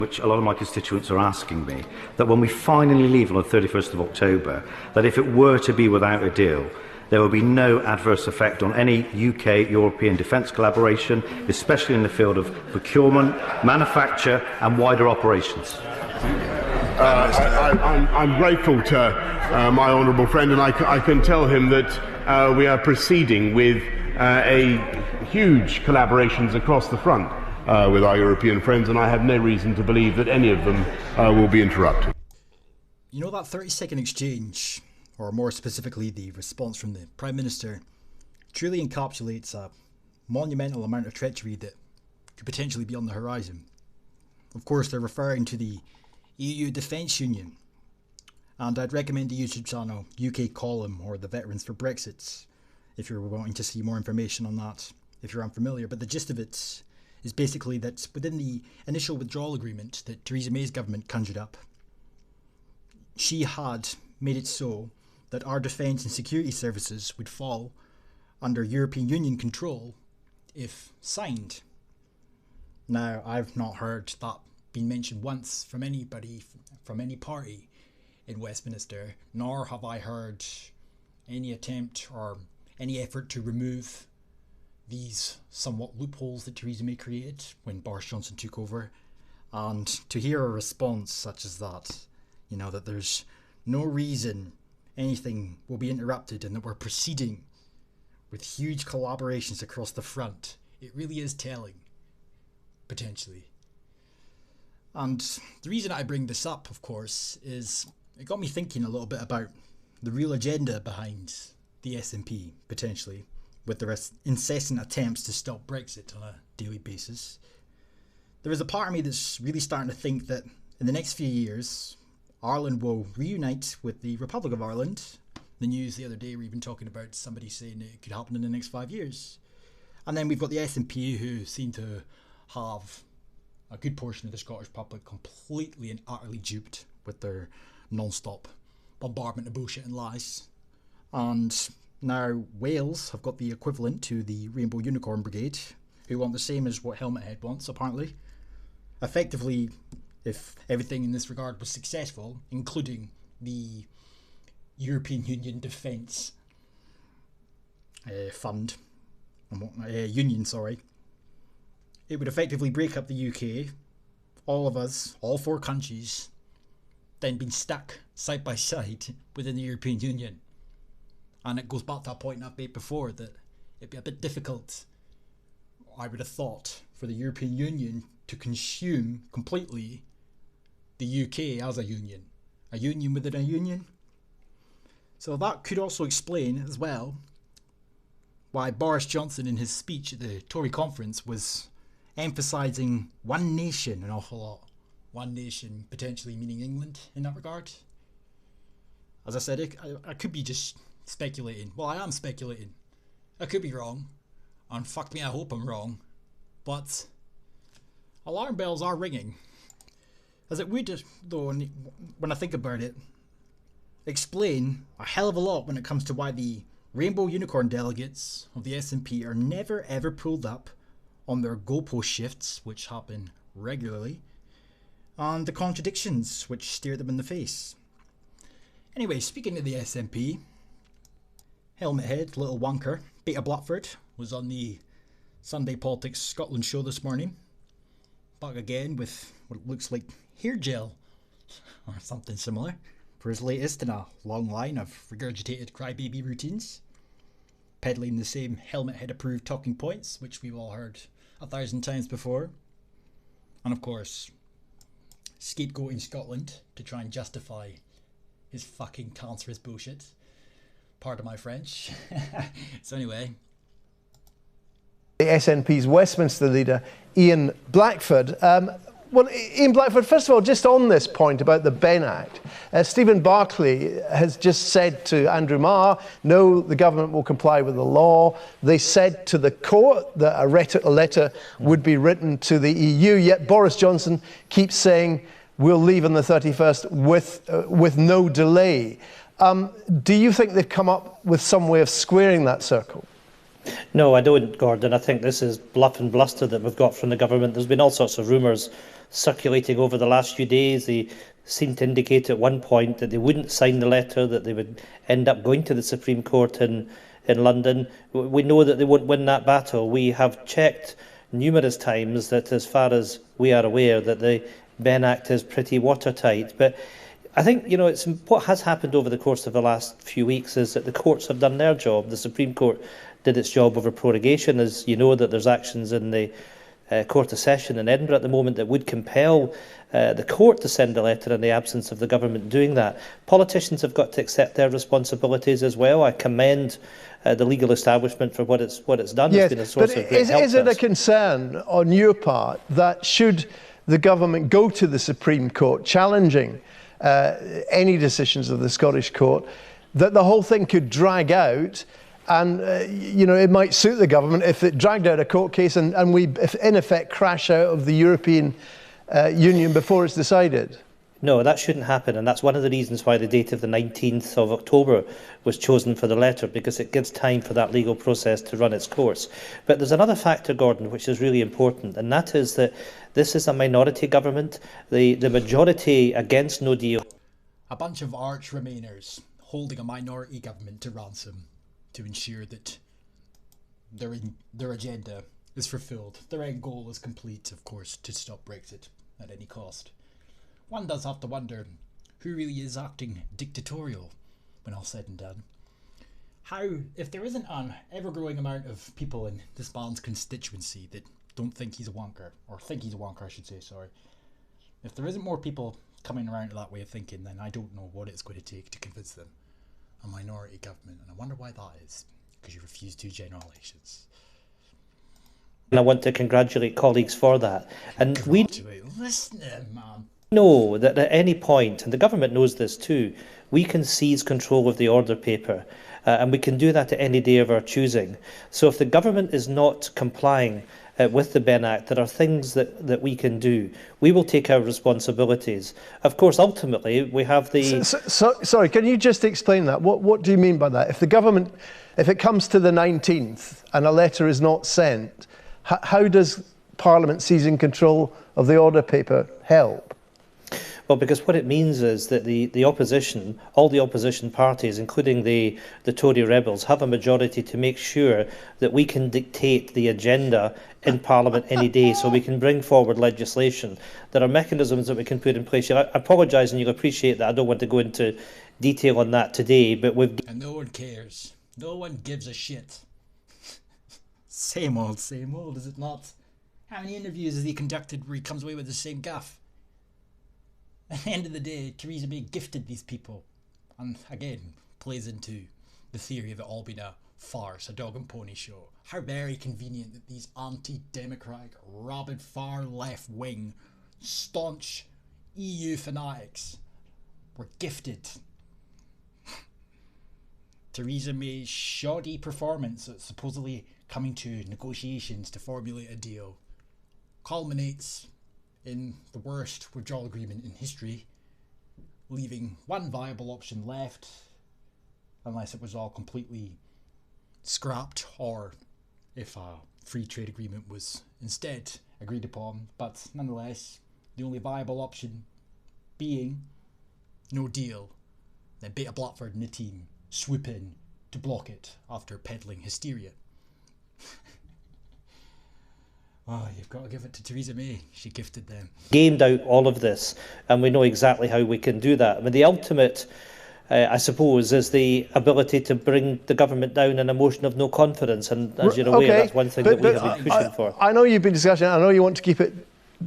which a lot of my constituents are asking me, that when we finally leave on the 31st of October, that if it were to be without a deal, there will be no adverse effect on any UK-European defence collaboration, especially in the field of procurement, manufacture and wider operations. I'm grateful to my honourable friend, and I can tell him that we are proceeding with a huge collaborations across the front with our European friends, and I have no reason to believe that any of them will be interrupted. You know, that 30-second exchange, or more specifically the response from the Prime Minister, truly encapsulates a monumental amount of treachery that could potentially be on the horizon. Of course, they're referring to the EU Defence Union, and I'd recommend the YouTube channel UK Column or the Veterans for Brexit if you're wanting to see more information on that, if you're unfamiliar. But the gist of it is basically that within the initial withdrawal agreement that Theresa May's government conjured up, she had made it so that our defence and security services would fall under European Union control if signed. Now, I've not heard that being mentioned once from anybody, from any party in Westminster, nor have I heard any attempt or any effort to remove these somewhat loopholes that Theresa May created when Boris Johnson took over. And to hear a response such as that, you know, that there's no reason anything will be interrupted and that we're proceeding with huge collaborations across the front, it really is telling, potentially. And the reason I bring this up, of course, is it got me thinking a little bit about the real agenda behind the SNP, potentially, with their incessant attempts to stop Brexit on a daily basis. There is a part of me that's really starting to think that in the next few years, Ireland will reunite with the Republic of Ireland. The news the other day were even talking about somebody saying it could happen in the next 5 years. And then we've got the SNP, who seem to have a good portion of the Scottish public completely and utterly duped with their non-stop bombardment of bullshit and lies. And now Wales have got the equivalent to the Rainbow Unicorn Brigade, who want the same as what Helmet Head wants, apparently. Effectively, if everything in this regard was successful, including the European Union Defence Fund, Union, sorry, it would effectively break up the UK, all of us, all four countries, then being stuck side by side within the European Union. And it goes back to a point I've made before, that it'd be a bit difficult, I would have thought, for the European Union to consume completely the UK as a union within a union. So that could also explain as well why Boris Johnson in his speech at the Tory conference was emphasising one nation an awful lot. One nation potentially meaning England in that regard. As I said, I could be just speculating. Well, I am speculating. I could be wrong. And fuck me, I hope I'm wrong. But alarm bells are ringing. As it would, though, when I think about it, explain a hell of a lot when it comes to why the Rainbow Unicorn delegates of the SNP are never ever pulled up on their goalpost shifts, which happen regularly, and the contradictions which stare them in the face. Anyway, speaking of the SNP, Helmet Head, little wanker, Peter Blackford, was on the Sunday Politics Scotland show this morning, back again with what looks like hair gel, or something similar, for his latest in a long line of regurgitated crybaby routines, peddling the same Helmet Head approved talking points, which we've all heard 1,000 times before, and of course, scapegoating Scotland to try and justify his fucking cancerous bullshit. Pardon my French. So anyway. The SNP's Westminster leader, Ian Blackford. Well, Ian Blackford, first of all, just on this point about the Benn Act, Stephen Barclay has just said to Andrew Marr, no, the government will comply with the law. They said to the court that a letter would be written to the EU, yet Boris Johnson keeps saying we'll leave on the 31st with no delay. Do you think they've come up with some way of squaring that circle? No, I don't, Gordon. I think this is bluff and bluster that we've got from the government. There's been all sorts of rumours circulating over the last few days. They seemed to indicate at one point that they wouldn't sign the letter, that they would end up going to the Supreme Court in London. We know that they won't win that battle. We have checked numerous times that, as far as we are aware, that the Ben Act is pretty watertight. But I think, it's what has happened over the course of the last few weeks is that the courts have done their job. The Supreme Court did its job over prorogation. As you know, that there's actions in the Court of Session in Edinburgh at the moment that would compel the court to send a letter in the absence of the government doing that. Politicians have got to accept their responsibilities as well. I commend the legal establishment for what it's done. Yes, it's been a source of great help is it a concern on your part that should the government go to the Supreme Court challenging any decisions of the Scottish court, that the whole thing could drag out? And, it might suit the government if it dragged out a court case and we, in effect, crash out of the European Union before it's decided. No, that shouldn't happen, and that's one of the reasons why the date of the 19th of October was chosen for the letter, because it gives time for that legal process to run its course. But there's another factor, Gordon, which is really important, and that is that this is a minority government. The majority against no deal. A bunch of arch Remainers holding a minority government to ransom to ensure that their agenda is fulfilled. Their end goal is complete, of course, to stop Brexit at any cost. One does have to wonder who really is acting dictatorial when all said and done. How, if there isn't an ever-growing amount of people in this man's constituency that don't think he's a wanker, or think he's a wanker, I should say, sorry. If there isn't more people coming around to that way of thinking, then I don't know what it's going to take to convince them a minority government, and I wonder why that is, because you refuse to general elections. And I want to congratulate colleagues for that. And we Listen, man. know that at any point, and the government knows this too, we can seize control of the order paper, and we can do that at any day of our choosing. So if the government is not complying with the Ben Act, there are things that we can do. We will take our responsibilities. Of course, ultimately, we have the... Sorry, can you just explain that? What do you mean by that? If the government, if it comes to the 19th and a letter is not sent, how does Parliament seizing control of the order paper help? Well, because what it means is that the opposition, all the opposition parties, including the Tory rebels, have a majority to make sure that we can dictate the agenda in Parliament any day, so we can bring forward legislation. There are mechanisms that we can put in place. I apologise, and you'll appreciate that I don't want to go into detail on that today, but we've... And no one cares. No one gives a shit. Same old, is it not? How many interviews has he conducted where he comes away with the same gaff? At the end of the day, Theresa May gifted these people, and again plays into the theory of it all being a farce, a dog and pony show. How very convenient that these anti-democratic, rabid far left wing, staunch EU fanatics were gifted Theresa May's shoddy performance at supposedly coming to negotiations to formulate a deal culminates in the worst withdrawal agreement in history, leaving one viable option left, unless it was all completely scrapped, or if a free trade agreement was instead agreed upon. But nonetheless, the only viable option being no deal. Then Beta Blackford and the team swoop in to block it after peddling hysteria. Oh, you've got to give it to Theresa May. She gifted them. Gamed out all of this, and we know exactly how we can do that. I mean, the ultimate, I suppose, is the ability to bring the government down in a motion of no confidence, and as you're aware, that's one thing that we have been pushing for. I know you've been discussing, I know you want to keep it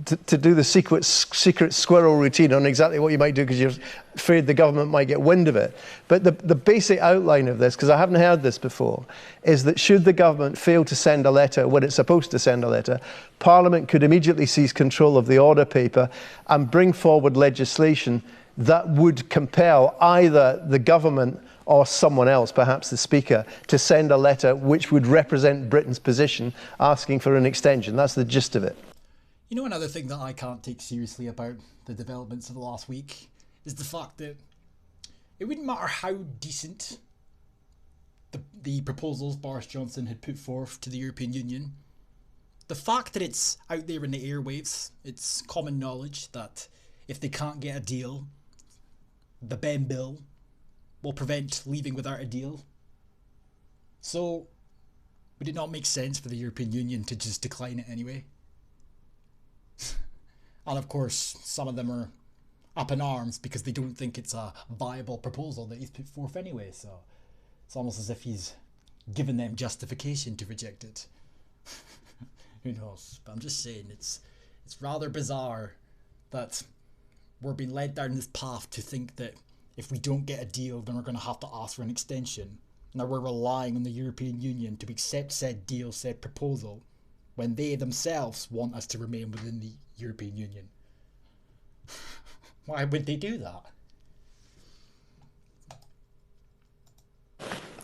to do the secret squirrel routine on exactly what you might do because you're afraid the government might get wind of it. But the basic outline of this, because I haven't heard this before, is that should the government fail to send a letter when it's supposed to send a letter, Parliament could immediately seize control of the order paper and bring forward legislation that would compel either the government or someone else, perhaps the Speaker, to send a letter which would represent Britain's position asking for an extension. That's the gist of it. You know, another thing that I can't take seriously about the developments of the last week is the fact that it wouldn't matter how decent the proposals Boris Johnson had put forth to the European Union, the fact that it's out there in the airwaves, it's common knowledge that if they can't get a deal, the Ben bill will prevent leaving without a deal. So, would it not make sense for the European Union to just decline it anyway? And of course, some of them are up in arms because they don't think it's a viable proposal that he's put forth anyway. So it's almost as if he's given them justification to reject it. Who knows? But I'm just saying, it's rather bizarre that we're being led down this path to think that if we don't get a deal, then we're going to have to ask for an extension. Now we're relying on the European Union to accept said deal, said proposal, when they themselves want us to remain within the European Union. Why would they do that?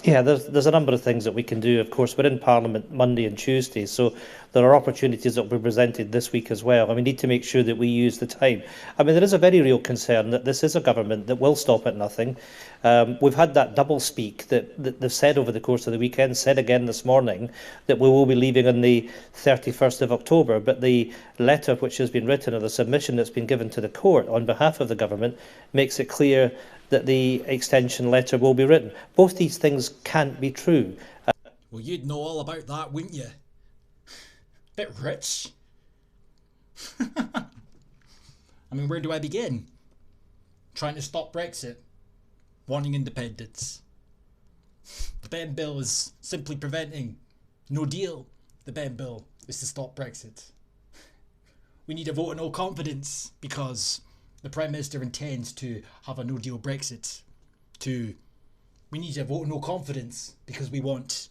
Yeah, there's a number of things that we can do. Of course, we're in Parliament Monday and Tuesday, so there are opportunities that will be presented this week as well, and we need to make sure that we use the time. I mean, there is a very real concern that this is a government that will stop at nothing. We've had that double speak that they've said over the course of the weekend, said again this morning, that we will be leaving on the 31st of October, but the letter which has been written, or the submission that's been given to the court on behalf of the government, makes it clear that the extension letter will be written. Both these things can't be true. Well, you'd know all about that, wouldn't you? Bit rich. I mean, where do I begin? Trying to stop Brexit. Wanting independence. The Ben bill is simply preventing no deal. The Ben bill is to stop Brexit. We need a vote of no confidence because the Prime Minister intends to have a no-deal Brexit. We need a vote of no confidence because we want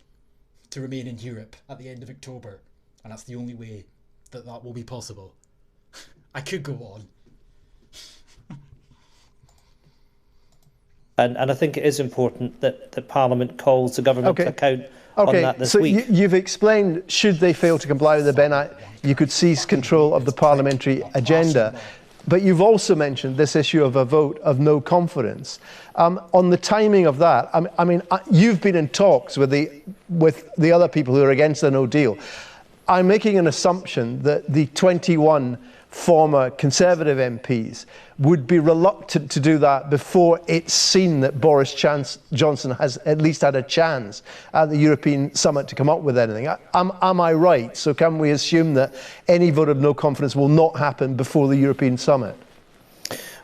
to remain in Europe at the end of October. And that's the only way that that will be possible. I could go on. And I think it is important that Parliament calls the government to account on that this week. So you've explained, should they fail to comply with the Ben Act, you could seize control of the parliamentary agenda. But you've also mentioned this issue of a vote of no confidence. On the timing of that, I mean, you've been in talks with the other people who are against the no deal. I'm making an assumption that the 21 former Conservative MPs would be reluctant to do that before it's seen that Boris Johnson has at least had a chance at the European summit to come up with anything. Am I right? So can we assume that any vote of no confidence will not happen before the European summit?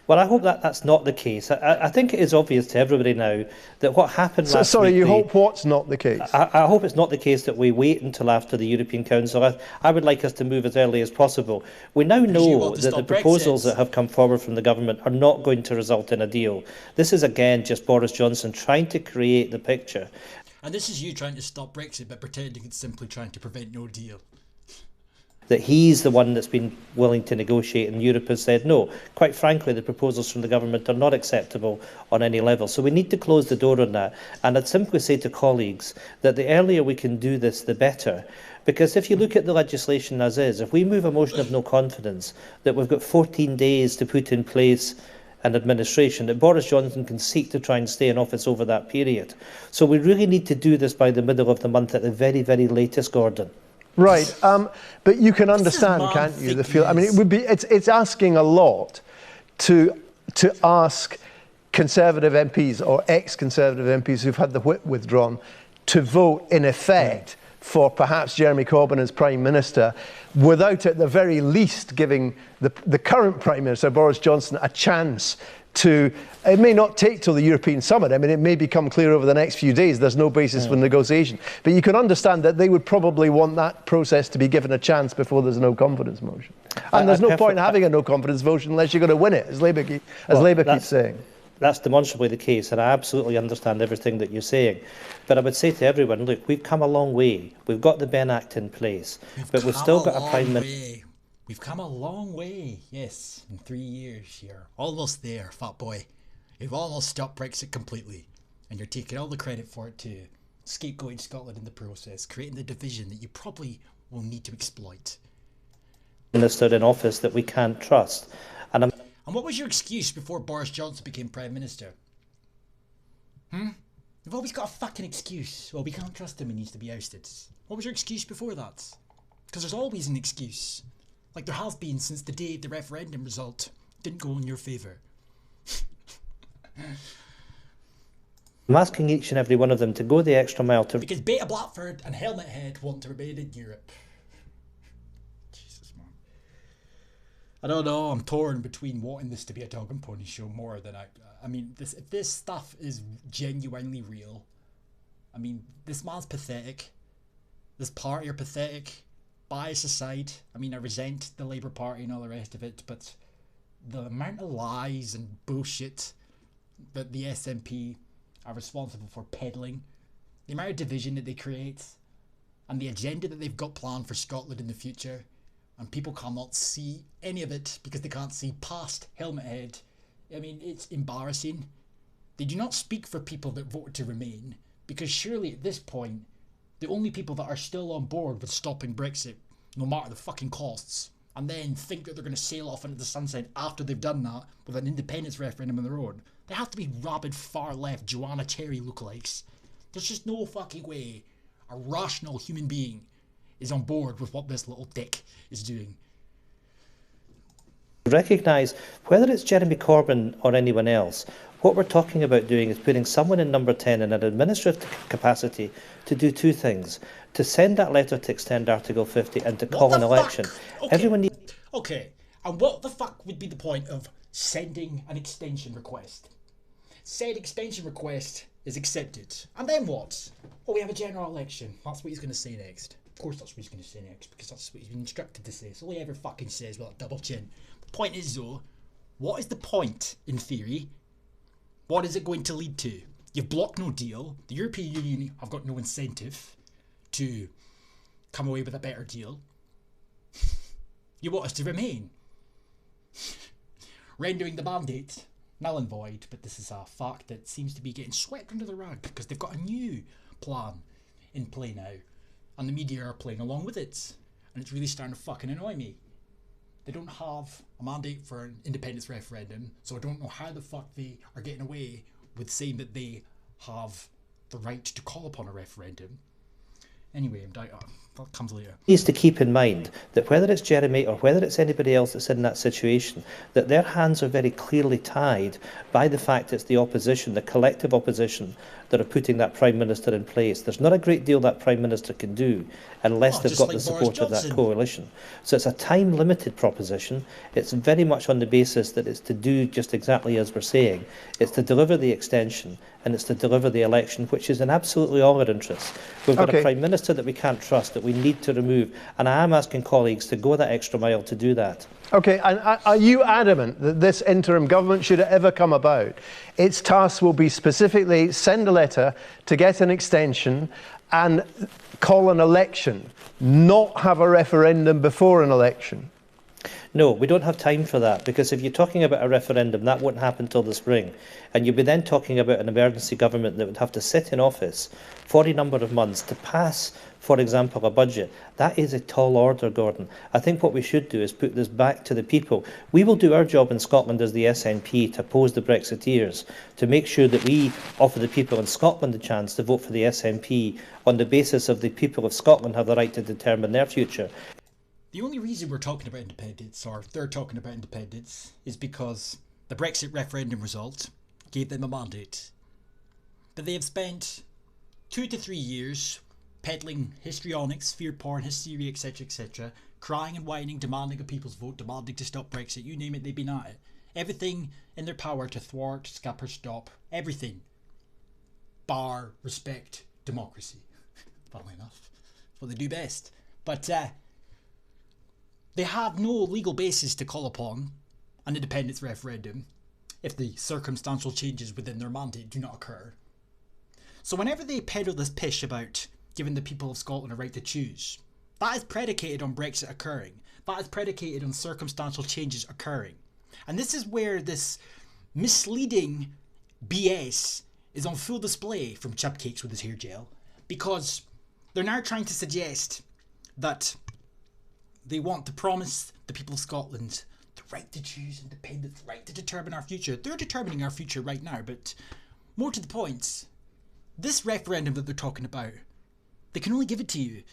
Well, I hope that that's not the case. I think it is obvious to everybody now that what happened last week... Sorry, you hope what's not the case? I hope it's not the case that we wait until after the European Council. I would like us to move as early as possible. We now know that the proposals that have come forward from the government are not going to result in a deal. This is, again, just Boris Johnson trying to create the picture. And this is you trying to stop Brexit, but pretending it's simply trying to prevent no deal. That he's the one that's been willing to negotiate, and Europe has said no. Quite frankly, the proposals from the government are not acceptable on any level. So we need to close the door on that. And I'd simply say to colleagues that the earlier we can do this, the better. Because if you look at the legislation as is, if we move a motion of no confidence, that we've got 14 days to put in place an administration, that Boris Johnson can seek to try and stay in office over that period. So we really need to do this by the middle of the month at the very, very latest, Gordon. Right, but you can understand, can't you? The feel. I mean, it would be. It's asking a lot to ask Conservative MPs or ex-Conservative MPs who've had the whip withdrawn to vote in effect for perhaps Jeremy Corbyn as Prime Minister, without at the very least giving the current Prime Minister Boris Johnson a chance to. It may not take till the European summit. I mean, it may become clear over the next few days. There's no basis for negotiation. But you can understand that they would probably want that process to be given a chance before there's a no confidence motion. And there's no point in having a no confidence motion unless you're going to win it, as Labour keeps saying. That's demonstrably the case, and I absolutely understand everything that you're saying. But I would say to everyone, look, we've come a long way. We've got the Ben Act in place, but we've still got a Prime Minister. We've come a long way, yes, in 3 years here. Almost there, fat boy. You've almost stopped Brexit completely. And you're taking all the credit for it too. Scapegoating Scotland in the process, creating the division that you probably will need to exploit. Minister in office that we can't trust. And what was your excuse before Boris Johnson became Prime Minister? You've always got a fucking excuse. Well, we can't trust him, he needs to be ousted. What was your excuse before that? Because there's always an excuse. Like there has been since the day the referendum result didn't go in your favour. I'm asking each and every one of them to go the extra mile to... Because Beta Blackford and Helmet Head want to remain in Europe. Jesus, man. I don't know, I'm torn between wanting this to be a dog and pony show more than I mean, if this stuff is genuinely real, I mean, this man's pathetic. This party are pathetic. Bias aside, I mean, I resent the Labour Party and all the rest of it, but the amount of lies and bullshit that the SNP are responsible for peddling, the amount of division that they create, and the agenda that they've got planned for Scotland in the future, and people cannot see any of it because they can't see past Helmet Head. I mean, it's embarrassing. They do not speak for people that voted to remain, because surely at this point, the only people that are still on board with stopping Brexit, no matter the fucking costs, and then think that they're going to sail off into the sunset after they've done that with an independence referendum of their own, they have to be rabid far left Joanna Cherry lookalikes. There's just no fucking way a rational human being is on board with what this little dick is doing. Recognise, whether it's Jeremy Corbyn or anyone else, what we're talking about doing is putting someone in number 10 in an administrative capacity to do two things: to send that letter to extend Article 50 and to call an election. Okay. Everyone needs... Okay, and what the fuck would be the point of sending an extension request? Said extension request is accepted. And then what? Oh, we have a general election. That's what he's going to say next. Of course that's what he's going to say next, because that's what he's been instructed to say. It's all he ever fucking says with that double chin. The point is, though, what is the point, in theory? What is it going to lead to? You've blocked no deal. The European Union have got no incentive to come away with a better deal. You want us to remain. Rendering the mandate null and void, but this is a fact that seems to be getting swept under the rug because they've got a new plan in play now, and the media are playing along with it, and it's really starting to fucking annoy me. They don't have a mandate for an independence referendum, so I don't know how the fuck they are getting away with saying that they have the right to call upon a referendum. Anyway, that comes later. Needs to keep in mind that whether it's Jeremy or whether it's anybody else that's in that situation, that their hands are very clearly tied by the fact it's the opposition, the collective opposition, that are putting that Prime Minister in place. There's not a great deal that Prime Minister can do unless they've got the support of that coalition. So it's a time-limited proposition. It's very much on the basis that it's to do just exactly as we're saying. It's to deliver the extension and it's to deliver the election, which is in absolutely all our interests. We've got a Prime Minister that we can't trust, that we need to remove, and I am asking colleagues to go that extra mile to do that. Okay, and are you adamant that this interim government, should it ever come about, its task will be specifically send a letter to get an extension and call an election, not have a referendum before an election? No, we don't have time for that, because if you're talking about a referendum, that won't happen till the spring. And you'll be then talking about an emergency government that would have to sit in office for a number of months to pass, for example, a budget. That is a tall order, Gordon. I think what we should do is put this back to the people. We will do our job in Scotland as the SNP to oppose the Brexiteers, to make sure that we offer the people in Scotland the chance to vote for the SNP on the basis of the people of Scotland have the right to determine their future. The only reason we're talking about independence, or they're talking about independence, is because the Brexit referendum result gave them a mandate. But they have spent 2 to 3 years peddling histrionics, fear porn, hysteria, etc., crying and whining, demanding a people's vote, demanding to stop Brexit, you name it, they've been at it. Everything in their power to thwart, scupper, stop, everything. Bar, respect, democracy. Funnily enough, that's what they do best. But they have no legal basis to call upon an independence referendum if the circumstantial changes within their mandate do not occur. So whenever they peddle this pish about giving the people of Scotland a right to choose, that is predicated on Brexit occurring. That is predicated on circumstantial changes occurring. And this is where this misleading BS is on full display from Chupcakes with his hair gel, because they're now trying to suggest that they want to promise the people of Scotland the right to choose independence, the right to determine our future. They're determining our future right now, but more to the point, this referendum that they're talking about, they can only give it to you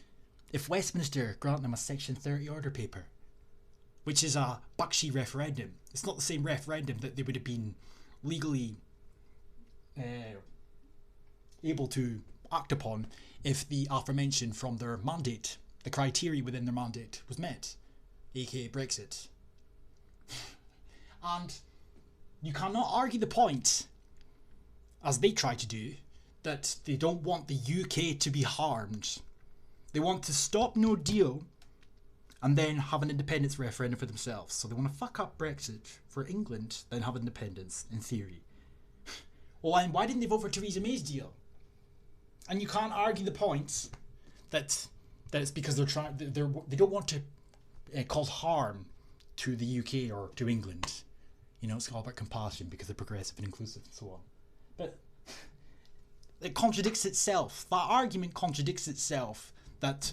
if Westminster grant them a Section 30 order paper, which is a Bakshi referendum, it's not the same referendum that they would have been legally able to act upon if the aforementioned from their mandate, the criteria within their mandate, was met, aka Brexit. And you cannot argue the point, as they try to do, that they don't want the UK to be harmed. They want to stop no deal and then have an independence referendum for themselves. So they want to fuck up Brexit for England, then have independence, in theory. Well, and why didn't they vote for Theresa May's deal? And you can't argue the point that it's because they don't want to cause harm to the UK or to England. You know, it's all about compassion because they're progressive and inclusive and so on. But it contradicts itself. That argument contradicts itself, that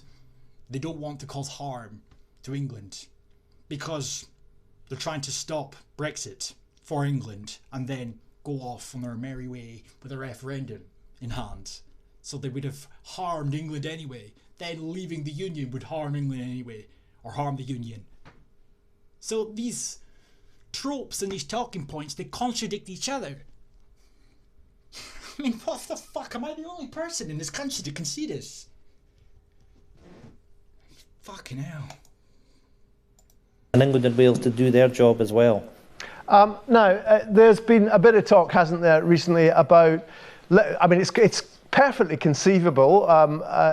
they don't want to cause harm to England because they're trying to stop Brexit for England and then go off on their merry way with a referendum in hand. So they would have harmed England anyway. Then leaving the Union would harm England anyway, or harm the Union. So these tropes and these talking points, they contradict each other. I mean, what the fuck? Am I the only person in this country that can see this? Fucking hell. And England and Wales to do their job as well. Now, there's been a bit of talk, hasn't there, recently about, I mean, it's perfectly conceivable.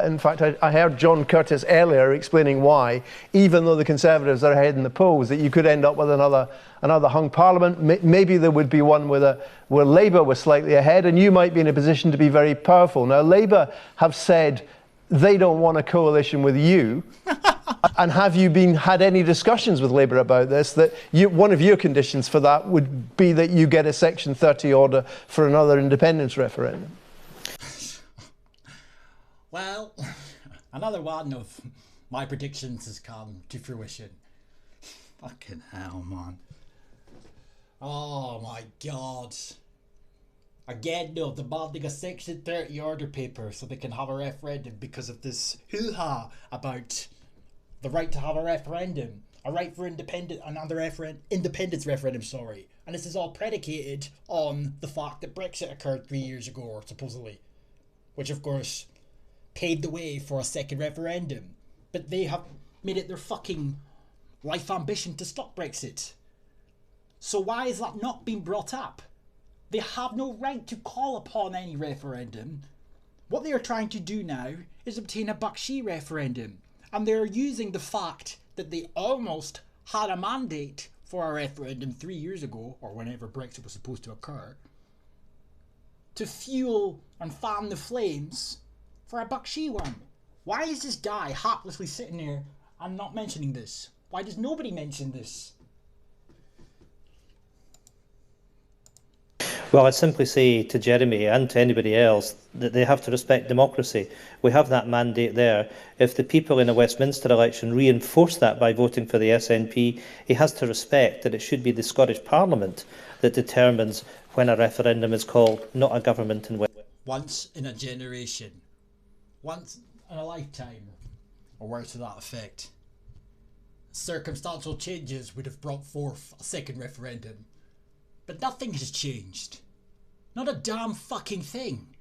In fact, I heard John Curtis earlier explaining why, even though the Conservatives are ahead in the polls, that you could end up with another hung parliament. Maybe there would be one where Labour was slightly ahead, and you might be in a position to be very powerful. Now, Labour have said they don't want a coalition with you. And have you had any discussions with Labour about this, that one of your conditions for that would be that you get a Section 30 order for another independence referendum? Well, another one of my predictions has come to fruition. Fucking hell, man. Oh my god. Again, no, demanding a Section 30 order paper so they can have a referendum because of this hoo-ha about the right to have a referendum. A right for independence referendum, sorry. And this is all predicated on the fact that Brexit occurred 3 years ago, supposedly. Which, of course, paved the way for a second referendum. But they have made it their fucking life ambition to stop Brexit. So why is that not being brought up? They have no right to call upon any referendum. What they are trying to do now is obtain a Bakshi referendum. And they're using the fact that they almost had a mandate for a referendum 3 years ago, or whenever Brexit was supposed to occur, to fuel and fan the flames for a Bakshi one. Why is this guy haplessly sitting there and not mentioning this? Why does nobody mention this? Well, I'd simply say to Jeremy and to anybody else that they have to respect democracy. We have that mandate there. If the people in a Westminster election reinforce that by voting for the SNP, he has to respect that it should be the Scottish Parliament that determines when a referendum is called, not a government in Westminster. Once in a generation. Once in a lifetime. Or words to that effect. Circumstantial changes would have brought forth a second referendum. But nothing has changed. Not a damn fucking thing.